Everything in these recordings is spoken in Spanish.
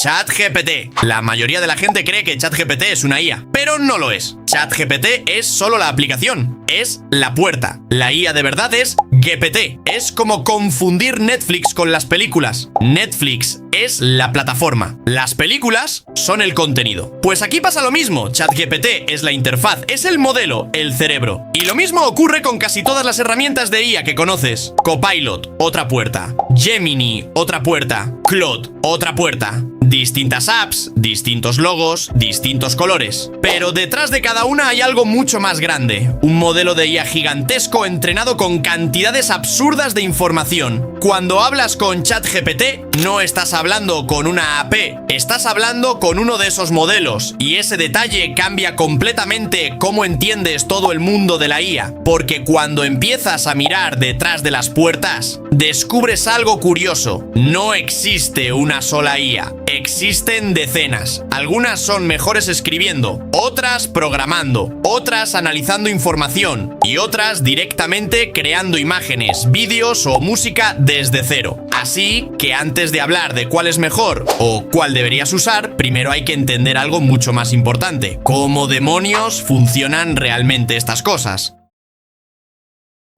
ChatGPT. La mayoría de la gente cree que ChatGPT es una IA, pero no lo es. ChatGPT es solo la aplicación, es la puerta. La IA de verdad es GPT. Es como confundir Netflix con las películas. Netflix es la plataforma. Las películas son el contenido. Pues aquí pasa lo mismo. ChatGPT es la interfaz, es el modelo, el cerebro. Y lo mismo ocurre con casi todas las herramientas de IA que conoces. Copilot, otra puerta. Gemini, otra puerta. Claude, otra puerta. Distintas apps, distintos logos, distintos colores. Pero detrás de cada una hay algo mucho más grande. Un modelo de IA gigantesco entrenado con cantidades absurdas de información. Cuando hablas con ChatGPT, no estás hablando con una AP, estás hablando con uno de esos modelos. Y ese detalle cambia completamente cómo entiendes todo el mundo de la IA. Porque cuando empiezas a mirar detrás de las puertas, descubres algo curioso. No existe una sola IA. Existen decenas. Algunas son mejores escribiendo, otras programando, otras analizando información y otras directamente creando imágenes, vídeos o música desde cero. Así que antes de hablar de cuál es mejor o cuál deberías usar, primero hay que entender algo mucho más importante. ¿Cómo demonios funcionan realmente estas cosas?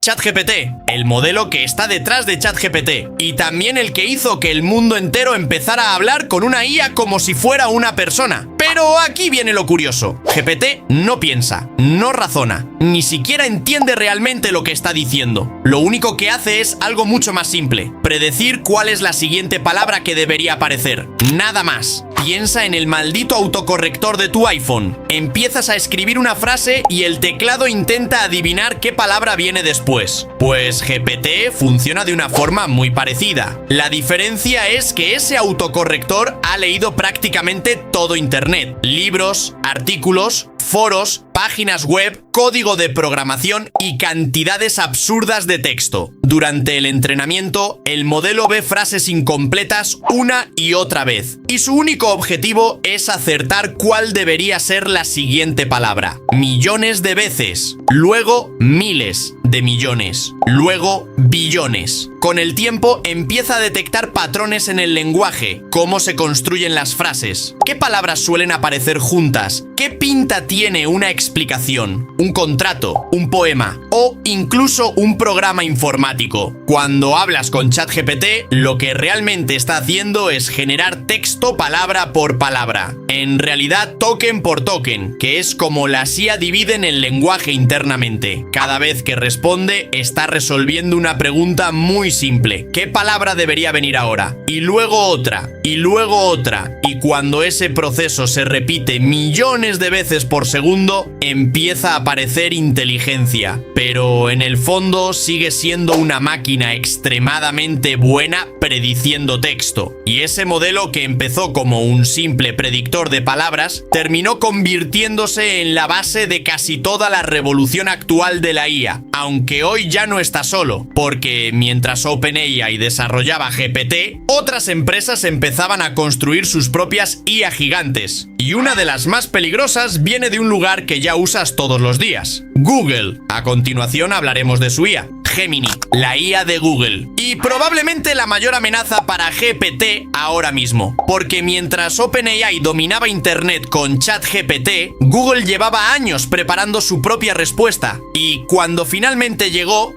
ChatGPT, el modelo que está detrás de ChatGPT y también el que hizo que el mundo entero empezara a hablar con una IA como si fuera una persona. Pero aquí viene lo curioso. GPT no piensa, no razona, ni siquiera entiende realmente lo que está diciendo. Lo único que hace es algo mucho más simple: predecir cuál es la siguiente palabra que debería aparecer. Nada más. Piensa en el maldito autocorrector de tu iPhone. Empiezas a escribir una frase y el teclado intenta adivinar qué palabra viene después. Pues GPT funciona de una forma muy parecida. La diferencia es que ese autocorrector ha leído prácticamente todo Internet. Libros, artículos, foros, páginas web, código de programación y cantidades absurdas de texto. Durante el entrenamiento, el modelo ve frases incompletas una y otra vez. Y su único objetivo es acertar cuál debería ser la siguiente palabra. Millones de veces. Luego, miles de millones. Luego, billones. Con el tiempo empieza a detectar patrones en el lenguaje, cómo se construyen las frases, qué palabras suelen aparecer juntas, qué pinta tiene una explicación, un contrato, un poema o incluso un programa informático. Cuando hablas con ChatGPT, lo que realmente está haciendo es generar texto palabra por palabra. En realidad, token por token, que es como la IA dividen el lenguaje internamente. Cada vez que responde, está resolviendo una pregunta muy simple. ¿Qué palabra debería venir ahora? Y luego otra, y luego otra. Y cuando ese proceso se repite millones de veces por segundo, empieza a aparecer inteligencia. Pero en el fondo sigue siendo una máquina extremadamente buena prediciendo texto. Y ese modelo, que empezó como un simple predictor de palabras, terminó convirtiéndose en la base de casi toda la revolución actual de la IA. Aunque hoy ya no está solo, porque mientras OpenAI desarrollaba GPT, otras empresas empezaban a construir sus propias IA gigantes. Y una de las más peligrosas viene de un lugar que ya usas todos los días: Google. A continuación hablaremos de su IA. Gemini, la IA de Google. Y probablemente la mayor amenaza para GPT ahora mismo. Porque mientras OpenAI dominaba Internet con ChatGPT, Google llevaba años preparando su propia respuesta. Y cuando finalmente llegó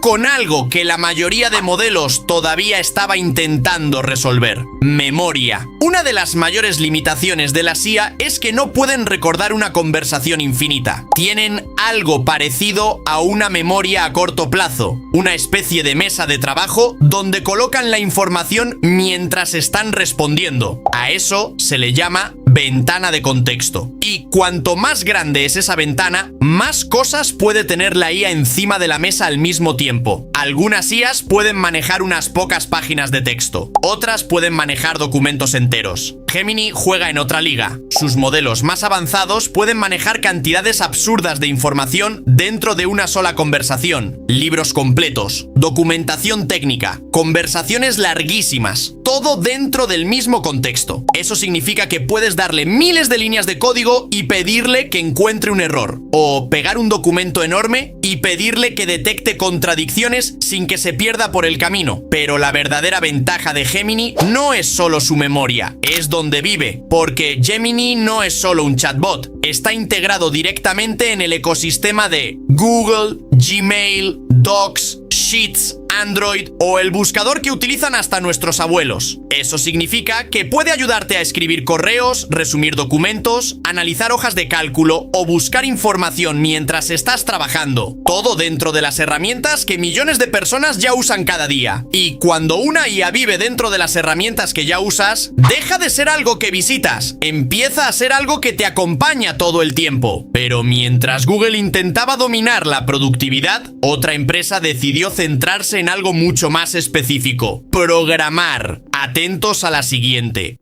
con algo que la mayoría de modelos todavía estaba intentando resolver: memoria. Una de las mayores limitaciones de la IA es que no pueden recordar una conversación infinita. Tienen algo parecido a una memoria a corto plazo, una especie de mesa de trabajo donde colocan la información mientras están respondiendo. A eso se le llama ventana de contexto. Y cuanto más grande es esa ventana, más cosas puede tener la IA encima de la mesa al mismo tiempo. Algunas IAs pueden manejar unas pocas páginas de texto, otras pueden manejar documentos enteros. Gemini juega en otra liga. Sus modelos más avanzados pueden manejar cantidades absurdas de información dentro de una sola conversación. Libros completos, documentación técnica, conversaciones larguísimas, todo dentro del mismo contexto. Eso significa que puedes darle miles de líneas de código y pedirle que encuentre un error, o pegar un documento enorme y pedirle que detecte contradicciones sin que se pierda por el camino. Pero la verdadera ventaja de Gemini no es solo su memoria, es donde donde vive, porque Gemini no es solo un chatbot, está integrado directamente en el ecosistema de Google, Gmail, Docs, Sheets, Android o el buscador que utilizan hasta nuestros abuelos. Eso significa que puede ayudarte a escribir correos, resumir documentos, analizar hojas de cálculo o buscar información mientras estás trabajando. Todo dentro de las herramientas que millones de personas ya usan cada día. Y cuando una IA vive dentro de las herramientas que ya usas, deja de ser algo que visitas, empieza a ser algo que te acompaña todo el tiempo. Pero mientras Google intentaba dominar la productividad, otra empresa decidió centrarse en algo mucho más específico: programar. Atentos a la siguiente.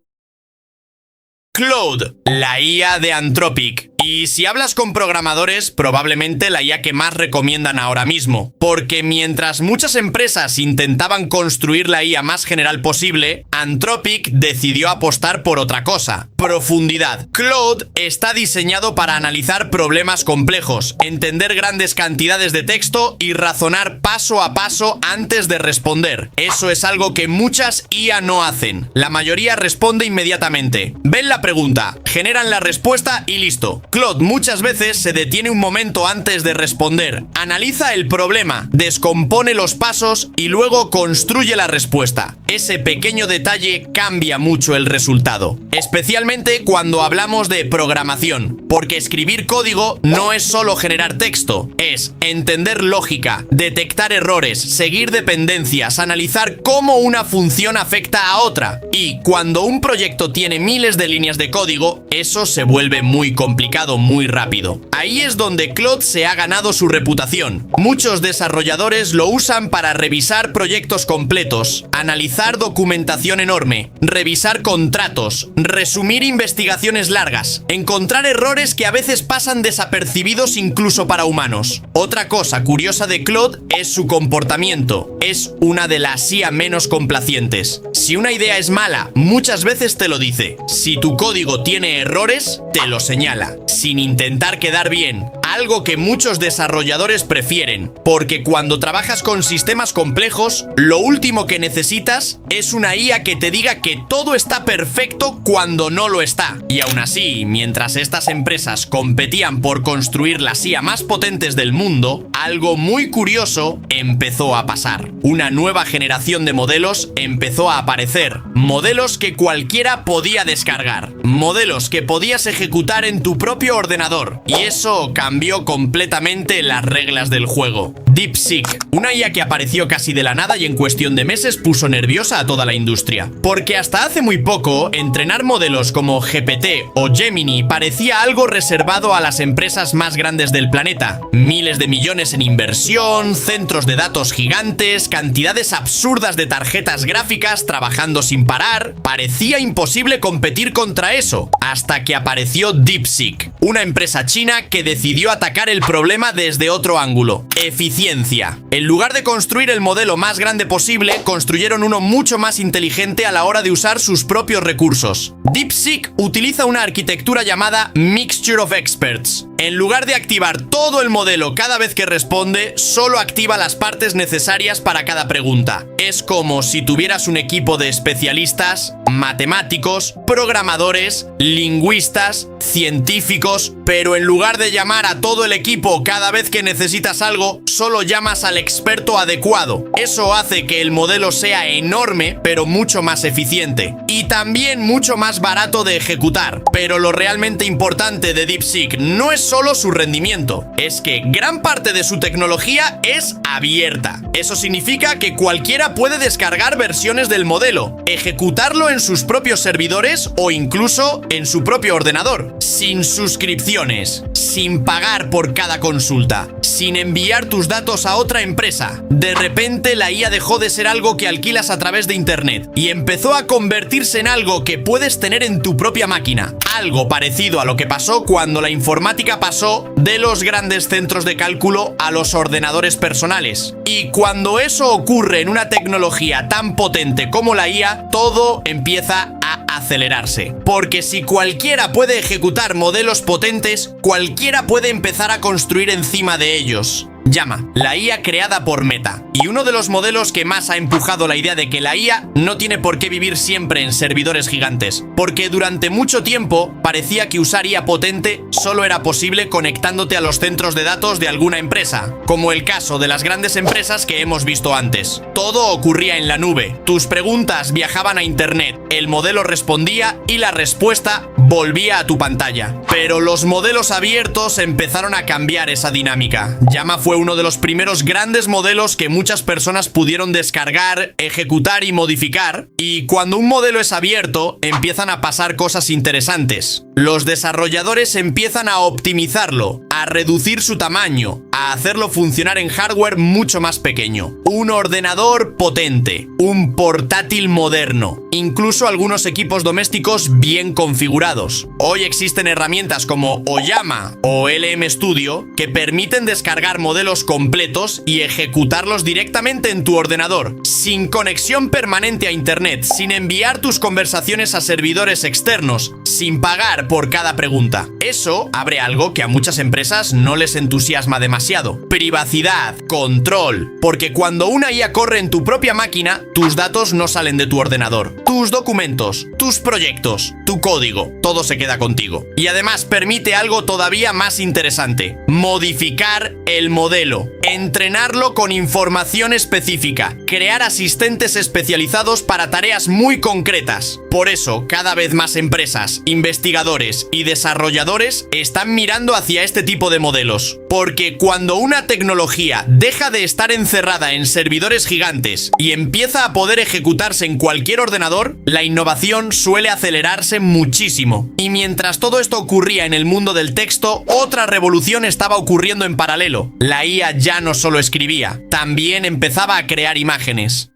Claude, la IA de Anthropic. Y si hablas con programadores, probablemente la IA que más recomiendan ahora mismo. Porque mientras muchas empresas intentaban construir la IA más general posible, Anthropic decidió apostar por otra cosa: profundidad. Claude está diseñado para analizar problemas complejos, entender grandes cantidades de texto y razonar paso a paso antes de responder. Eso es algo que muchas IA no hacen. La mayoría responde inmediatamente. Ven la pregunta, generan la respuesta y listo. Claude muchas veces se detiene un momento antes de responder, analiza el problema, descompone los pasos y luego construye la respuesta. Ese pequeño detalle cambia mucho el resultado, especialmente cuando hablamos de programación, porque escribir código no es solo generar texto, es entender lógica, detectar errores, seguir dependencias, analizar cómo una función afecta a otra. Y cuando un proyecto tiene miles de líneas de código, eso se vuelve muy complicado muy rápido. Ahí es donde Claude se ha ganado su reputación. Muchos desarrolladores lo usan para revisar proyectos completos, analizar documentación enorme, revisar contratos, resumir investigaciones largas, encontrar errores que a veces pasan desapercibidos incluso para humanos. Otra cosa curiosa de Claude es su comportamiento. Es una de las IA menos complacientes. Si una idea es mala, muchas veces te lo dice. Si tu código tiene errores, te lo señala, sin intentar quedar bien, algo que muchos desarrolladores prefieren, porque cuando trabajas con sistemas complejos, lo último que necesitas es una IA que te diga que todo está perfecto cuando no lo está. Y aún así, mientras estas empresas competían por construir las IA más potentes del mundo, algo muy curioso empezó a pasar. Una nueva generación de modelos empezó a aparecer, modelos que cualquiera podía descargar, modelos que podías ejecutar en tu propio ordenador, y eso cambió completamente las reglas del juego. DeepSeek, una IA que apareció casi de la nada y en cuestión de meses puso nerviosa a toda la industria, porque hasta hace muy poco entrenar modelos como GPT o Gemini parecía algo reservado a las empresas más grandes del planeta. Miles de millones en inversión, centros de datos gigantes, cantidades absurdas de tarjetas gráficas trabajando sin parar. Parecía imposible competir contra eso, hasta que apareció DeepSeek, una empresa china que decidió atacar el problema desde otro ángulo: eficiencia. En lugar de construir el modelo más grande posible, construyeron uno mucho más inteligente a la hora de usar sus propios recursos. DeepSeek utiliza una arquitectura llamada Mixture of Experts. En lugar de activar todo el modelo cada vez que responde, solo activa las partes necesarias para cada pregunta. Es como si tuvieras un equipo de especialistas, matemáticos, programadores, lingüistas, científicos, pero en lugar de llamar a todo el equipo cada vez que necesitas algo, solo llamas al experto adecuado. Eso hace que el modelo sea enorme, pero mucho más eficiente. Y también mucho más barato de ejecutar. Pero lo realmente importante de DeepSeek no es solo su rendimiento, es que gran parte de su tecnología es abierta. Eso significa que cualquiera puede descargar versiones del modelo, ejecutarlo en sus propios servidores o incluso en su propio ordenador, sin suscripciones, sin pagar por cada consulta, sin enviar tus datos a otra empresa. De repente la IA dejó de ser algo que alquilas a través de internet y empezó a convertirse en algo que puedes tener en tu propia máquina. Algo parecido a lo que pasó cuando la informática pasó de los grandes centros de cálculo a los ordenadores personales. Y cuando eso ocurre en una tecnología tan potente como la IA, todo empieza a acelerarse. Porque si cualquiera puede ejecutar modelos potentes, cualquiera puede empezar a construir encima de ellos. Llama, la IA creada por Meta. Y uno de los modelos que más ha empujado la idea de que la IA no tiene por qué vivir siempre en servidores gigantes. Porque durante mucho tiempo parecía que usar IA potente solo era posible conectándote a los centros de datos de alguna empresa, como el caso de las grandes empresas que hemos visto antes. Todo ocurría en la nube. Tus preguntas viajaban a internet, el modelo respondía y la respuesta volvía a tu pantalla. Pero los modelos abiertos empezaron a cambiar esa dinámica. Llama fue uno de los primeros grandes modelos que muchas personas pudieron descargar, ejecutar y modificar. Y cuando un modelo es abierto, empiezan a pasar cosas interesantes. Los desarrolladores empiezan a optimizarlo, a reducir su tamaño, a hacerlo funcionar en hardware mucho más pequeño. Un ordenador potente, un portátil moderno, incluso algunos equipos domésticos bien configurados. Hoy existen herramientas como Oyama o LM Studio que permiten descargar modelos completos y ejecutarlos directamente en tu ordenador, sin conexión permanente a internet, sin enviar tus conversaciones a servidores externos, sin pagar por cada pregunta. Eso abre algo que a muchas empresas no les entusiasma demasiado: privacidad, control. Porque cuando una IA corre en tu propia máquina, tus datos no salen de tu ordenador. Tus documentos, tus proyectos, tu código, todo se queda contigo. Y además permite algo todavía más interesante: modificar el modelo, entrenarlo con información específica, crear asistentes especializados para tareas muy concretas. Por eso, cada vez más empresas, investigadores y desarrolladores están mirando hacia este tipo de modelos. Porque cuando una tecnología deja de estar encerrada en servidores gigantes y empieza a poder ejecutarse en cualquier ordenador, la innovación suele acelerarse muchísimo. Y mientras todo esto ocurría en el mundo del texto, otra revolución estaba ocurriendo en paralelo. La IA ya no solo escribía, también empezaba a crear imágenes.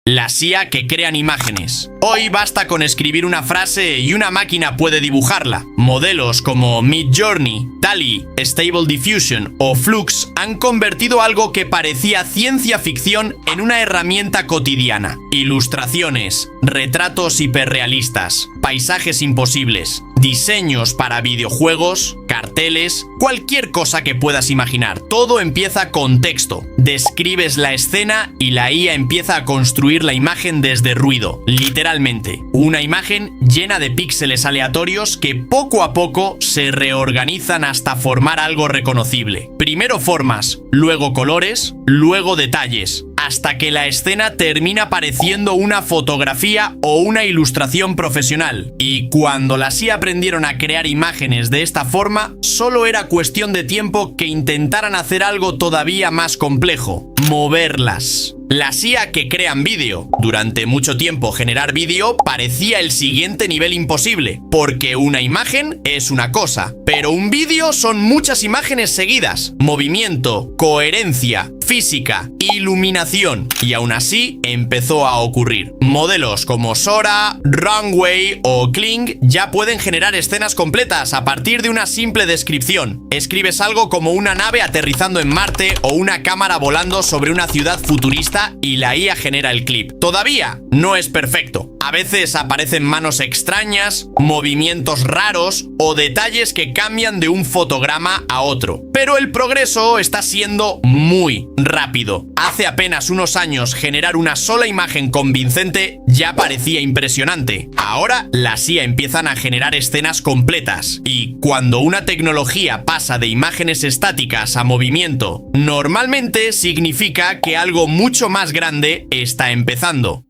Las IA que crean imágenes. Hoy basta con escribir una frase y una máquina puede dibujarla. Modelos como Midjourney, DALL-E, Stable Diffusion o Flux han convertido algo que parecía ciencia ficción en una herramienta cotidiana. Ilustraciones, retratos hiperrealistas, paisajes imposibles, diseños para videojuegos, carteles, cualquier cosa que puedas imaginar. Todo empieza con texto. Describes la escena y la IA empieza a construir la imagen desde ruido, literalmente. Una imagen llena de píxeles aleatorios que poco a poco se reorganizan hasta formar algo reconocible. Primero formas, luego colores, luego detalles, hasta que la escena termina pareciendo una fotografía o una ilustración profesional. Y cuando las IA aprendieron a crear imágenes de esta forma, solo era cuestión de tiempo que intentaran hacer algo todavía más complejo: moverlas. Las IA que crean vídeo. Durante mucho tiempo generar vídeo parecía el siguiente nivel imposible, porque una imagen es una cosa, pero un vídeo son muchas imágenes seguidas, movimiento, coherencia, física, iluminación. Y aún así empezó a ocurrir. Modelos como Sora, Runway o Kling ya pueden generar escenas completas a partir de una simple descripción. Escribes algo como una nave aterrizando en Marte o una cámara volando sobre una ciudad futurista y la IA genera el clip. Todavía no es perfecto. A veces aparecen manos extrañas, movimientos raros o detalles que cambian de un fotograma a otro. Pero el progreso está siendo muy rápido. Hace apenas unos años generar una sola imagen convincente ya parecía impresionante. Ahora las IA empiezan a generar escenas completas. Y cuando una tecnología pasa de imágenes estáticas a movimiento, normalmente significa que algo mucho más grande está empezando.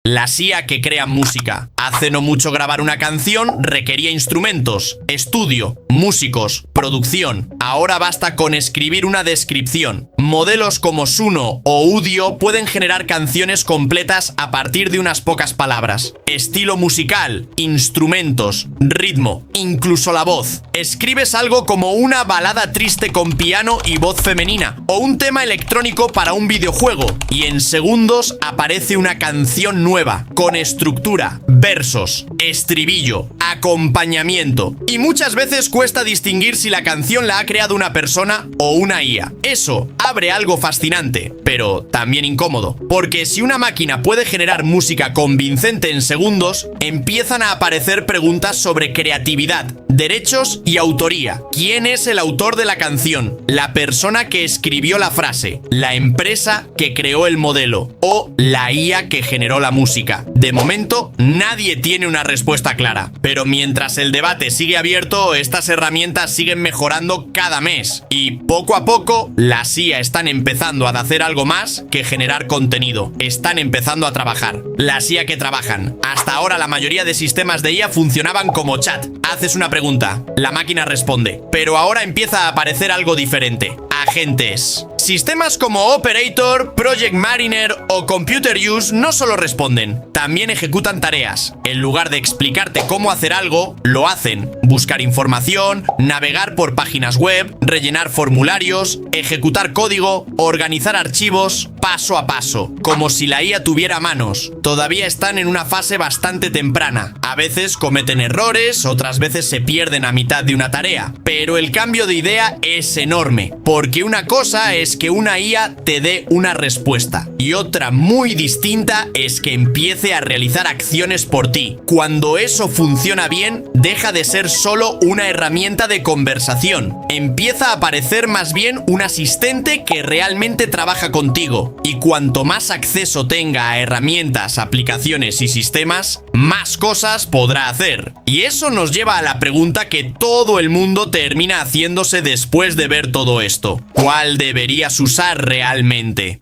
Las IA que crean música. Hace no mucho grabar una canción requería instrumentos, estudio, músicos, producción. Ahora basta con escribir una descripción. Modelos como Suno o Udio pueden generar canciones completas a partir de unas pocas palabras. Estilo musical, instrumentos, ritmo, incluso la voz. Escribes algo como una balada triste con piano y voz femenina, o un tema electrónico para un videojuego, y en segundos aparece una canción nueva, con estructura, versos, estribillo, acompañamiento. Y muchas veces cuesta distinguir si la la canción la ha creado una persona o una IA. Eso abre algo fascinante, pero también incómodo, porque si una máquina puede generar música convincente en segundos, empiezan a aparecer preguntas sobre creatividad, derechos y autoría. ¿Quién es el autor de la canción? ¿La persona que escribió la frase? ¿La empresa que creó el modelo? ¿O la IA que generó la música? De momento, nadie tiene una respuesta clara. Pero mientras el debate sigue abierto, estas herramientas siguen mejorando cada mes. Y poco a poco, las IA están empezando a hacer algo más que generar contenido. Están empezando a trabajar. Las IA que trabajan. Hasta ahora la mayoría de sistemas de IA funcionaban como chat. Haces una pregunta, la máquina responde. Pero ahora empieza a aparecer algo diferente. Agentes. Sistemas como Operator, Project Mariner o Computer Use no solo responden, también ejecutan tareas. En lugar de explicarte cómo hacer algo, lo hacen. Buscar información, navegar por páginas web, rellenar formularios, ejecutar código, organizar archivos, paso a paso, como si la IA tuviera manos. Todavía están en una fase bastante temprana. A veces cometen errores, otras veces se pierden a mitad de una tarea. Pero el cambio de idea es enorme, porque una cosa es que una IA te dé una respuesta y otra muy distinta es que empiece a realizar acciones por ti. Cuando eso funciona bien, deja de ser solo una herramienta de conversación. Empieza a parecer más bien un asistente que realmente trabaja contigo. Y cuanto más acceso tenga a herramientas, aplicaciones y sistemas, más cosas podrá hacer. Y eso nos lleva a la pregunta que todo el mundo termina haciéndose después de ver todo esto. ¿Cuál deberías usar realmente?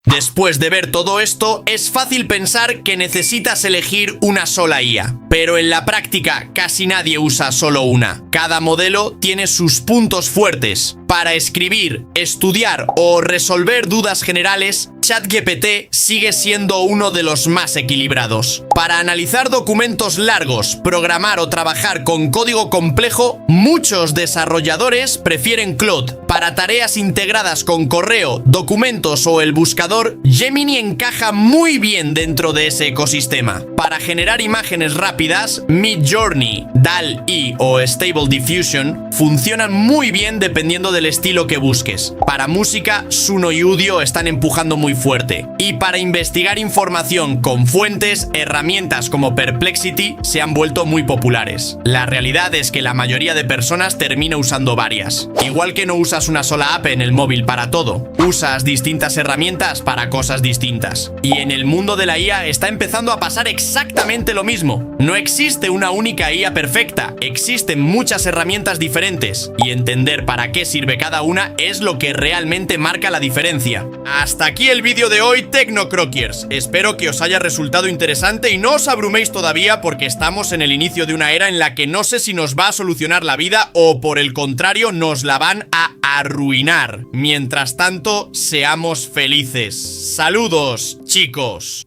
Después de ver todo esto, es fácil pensar que necesitas elegir una sola IA, pero en la práctica casi nadie usa solo una. Cada modelo tiene sus puntos fuertes. Para escribir, estudiar o resolver dudas generales, ChatGPT sigue siendo uno de los más equilibrados. Para analizar documentos largos, programar o trabajar con código complejo, muchos desarrolladores prefieren Claude. Para tareas integradas con correo, documentos o el buscador, Gemini encaja muy bien dentro de ese ecosistema. Para generar imágenes rápidas, Midjourney, DALL-E o Stable Diffusion funcionan muy bien dependiendo del estilo que busques. Para música, Suno y Udio están empujando muy fuerte. Y para investigar información con fuentes, herramientas como Perplexity se han vuelto muy populares. La realidad es que la mayoría de personas termina usando varias. Igual que no usas una sola app en el móvil para todo, usas distintas herramientas para cosas distintas. Y en el mundo de la IA está empezando a pasar exactamente lo mismo. No existe una única IA perfecta, existen muchas herramientas diferentes. Y entender para qué sirve cada una es lo que realmente marca la diferencia. Hasta aquí el vídeo de hoy, Tecnocroquiers. Espero que os haya resultado interesante y no os abruméis todavía porque estamos en el inicio de una era en la que no sé si nos va a solucionar la vida o por el contrario nos la van a arruinar. Mientras tanto, seamos felices. Saludos, chicos.